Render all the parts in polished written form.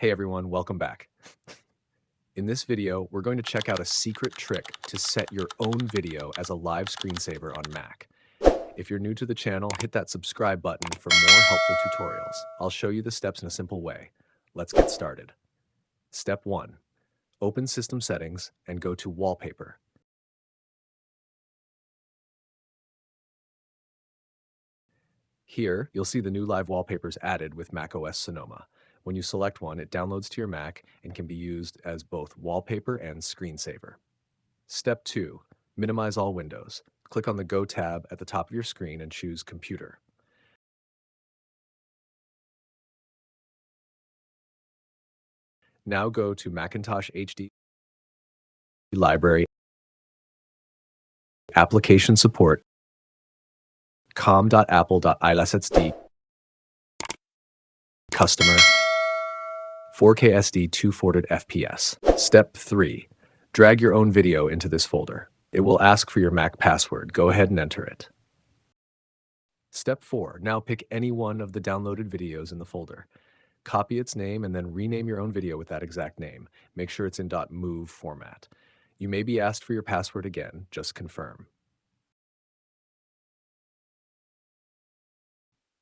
Hey everyone, welcome back. In this video, we're going to check out a secret trick to set your own video as a live screensaver on Mac. If you're new to the channel, hit that subscribe button for more helpful tutorials. I'll show you the steps in a simple way. Let's get started. Step 1. Open System Settings and go to Wallpaper. Here, you'll see the new live wallpapers added with macOS Sonoma. When you select one, it downloads to your Mac and can be used as both wallpaper and screensaver. Step 2. Minimize all windows. Click on the Go tab at the top of your screen and choose Computer. Now go to Macintosh HD Library, Application Support, com.apple.ilassetsd, Customer, 4K SD 240 FPS. Step 3. Drag your own video into this folder. It will ask for your Mac password. Go ahead and enter it. Step 4. Now pick any one of the downloaded videos in the folder. Copy its name and then rename your own video with that exact name. Make sure it's in .mov format. You may be asked for your password again. Just confirm.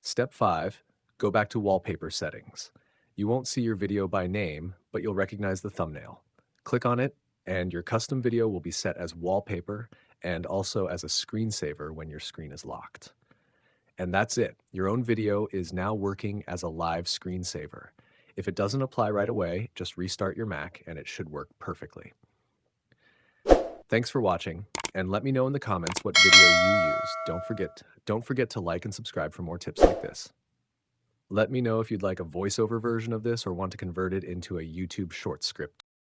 Step 5. Go back to Wallpaper Settings. You won't see your video by name, but you'll recognize the thumbnail. Click on it, and your custom video will be set as wallpaper and also as a screensaver when your screen is locked. And that's it. Your own video is now working as a live screensaver. If it doesn't apply right away, just restart your Mac and it should work perfectly. Thanks for watching, and let me know in the comments what video you used. Don't forget to like and subscribe for more tips like this. Let me know if you'd like a voiceover version of this or want to convert it into a YouTube short script.